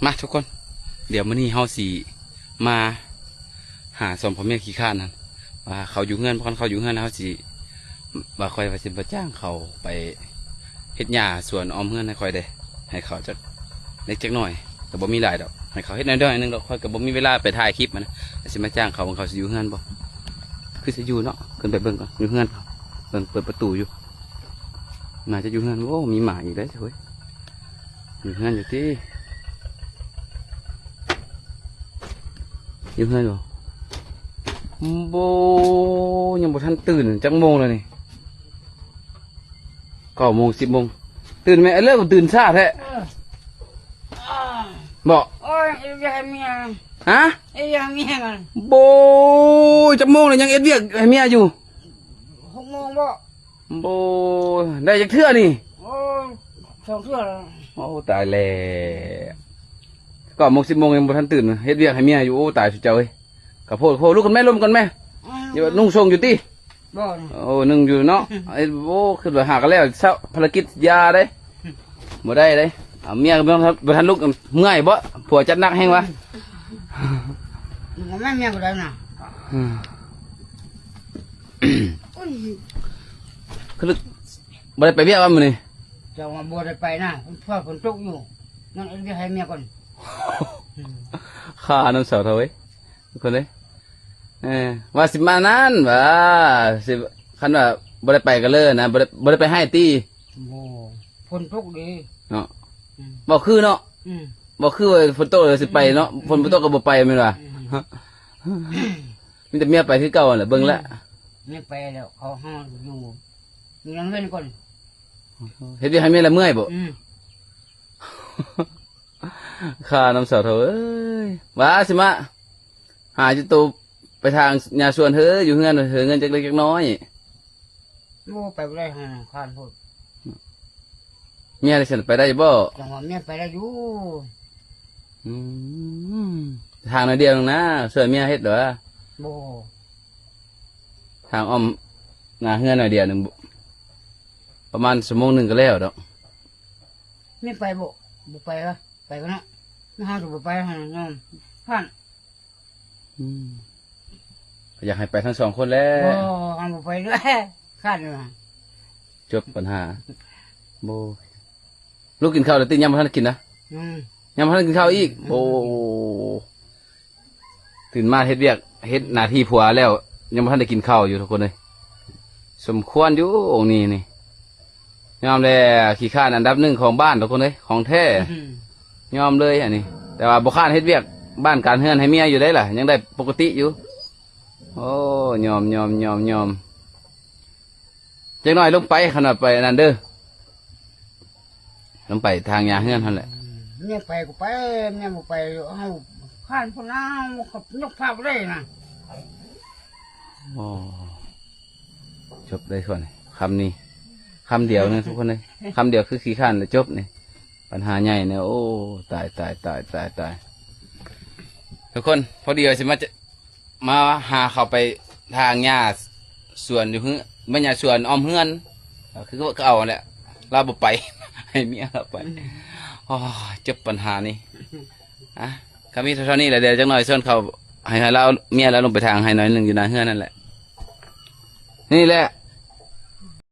มาทุกคนเดี๋ยวมื้อนี้เฮาสิมาหาสมพ่อแม่ขี้ข้านนั่นว่าเขาอยู่เฮือนเพราะเขาอยู่เฮือนแล้วเฮาสิว่าคอยว่าสิบ่จ้างเขาไปเฮ็ดหญ้าสวนออมเฮือนให้คอยได้ให้เขาจักเล็กจักหน่อยแต่บ่มีหลายดอกให้เขาเฮ็ดน้อยๆนึงดอกคอยก็บ่มีเวลาไปถ่ายคลิปมันสิมาจ้างเขาเขาสิอยู่เฮือนบ่คือสิอยู่เนาะขึ้นไปเบิ่งก่อนอยู่เฮือนเขาเบิ่งเปิดประตูอยู่น่าจะอยู่เฮือนโอ้มีหมาอีกแล้วเฮ้ยอยู่เฮือนอยู่ที่อยู่เฮือนอยู่โบยังบ่ทันตื่นจักโมงเลยนี่9 โมง 10 โมงตื่นไหมเลิกตื่นช้าแท้บอกโอ้ยอยากให้เมียฮะอยากให้เมียกันโบจักโมงเลยยังเอ็ดเวียกให้เมียอยู่6 โมงบ่โบได้จักเทื่อนี่โอ้2 เทื่อแล้วโอ้ตายแล้ว9 โมง 10 โมงยังบ่ทันตื่นเฮ็ดเวียกให้เมียอยู่โอ้ตายสุดเจ้าเอ้ยกะโพดโพลุกกันแม่ล้มกันแม่อย่านุ่งทรงอยู่ติบ่โอ้นึ่งอยู่เนาะไอ้โบขึ้นไปหากันแล้วเช้าภารกิจยาได้บ่ได้เลยเอาเมียก็บ่ทันลุกเมื่อยบ่ผัวจัดหนักแฮงวะแม่เมียบ่ได้น่ะคือบ่ได้ไปเวียกว่ามื้อนี้เจ้าบ่ได้ไปนะพ่อฝนตกอยู่นั่นอยากให้เมียก่อนข้าน้ำเสาเท่าไว้ทุกคนเลยว่าสิมานั้นว่าสิคันว่าบ่ได้ไปกันเลยนะบ่ได้ไปให้ตีโอ้ฝนตกดีเนาะบ่คือเนาะบ่คือว่าฝนตกเลยสิไปเนาะฝนบ่ตกก็บ่ไปแม่นว่ามีแต่เมียไปคือเก่าแหละเบิ่งละเมียไปแล้วเขาห้องอยู่ยังเว้นก่อนเฮ็ดให้เมียละเมื่อยบ่ข้าน้ำเสาเท่าเอ้ยว่าสิมาหาจิตูไปทางยาสวนเฮ้ยอยู่เงินเงินจักเล็กจักน้อยโอ้ไปบ่ได้หาคานพูดเมียได้ฉันไปได้บ่จังหวะเมียไปได้อยู่ทางน้อยเดียวนึงนะเสือเมียเฮ็ดเด้อโอ้ทางอ้อมงาเฮือนน้อยเดียวนึงประมาณ1 ชั่วโมงก็แล้วดอกไม่ไปบ่ไปละไปกันนะไม่ห้ามบ่ไปหาน้องผ่านอยากให้ไปทั้ง2 คนแล้วโอ้ห้ามบ่ไปด้วยคาดเลยจบปัญหาโบลูกกินข้าวแล้วติยังบ่ทันกินนะยังบ่ทันกินข้าวอีกโอ้ตื่นมาเฮ็ดเวียกเฮ็ดหน้าที่ผัวแล้วยังบ่ทันได้กินข้าวอยู่ทุกคนเลยสมควรอยู่องค์นี้นี่ยอมเลยขี้ข้านอันดับ1ของบ้านทุกคนเลยของแท้ยอมเลยอันนี้แต่ว่าบ่ค้านเฮ็ดเวียกบ้านการเฮือนให้เมียอยู่ได้ล่ะยังได้ปกติอยู่โอ้ยอมจักหน่อยลงไปขนาดไปนั่นเด้อลงไปทางยาเฮือนนั่นแหละเมียไปก็ไปเมียบ่ไปเอาผ่านพุ่นเอากับนกพาบ่ได้นะโอ้จบได้ส่วนคำนี้คำเดียวนะทุกคนเลยคำเดียวคือขี้ข้านแล้วจบนี่ปัญหาใหญ่เนี่ยโอ้ตายทุกคนพอดีเลยสิมาหาเขาไปทางหญ้าสวนอยู่ไม่หญ้าสวนออมเฮือนคือก็เอาแหละเราบ่ไปให้เมียเราไปอ๋อจบปัญหานี้อ่ะคำนี้เท่านี้แหละเดี๋ยวจังหน่อยส่วนเขาให้เราเมียเราลงไปทางให้หน่อยหนึ่งอยู่ในเฮือนนั่นแหละนี่แหละ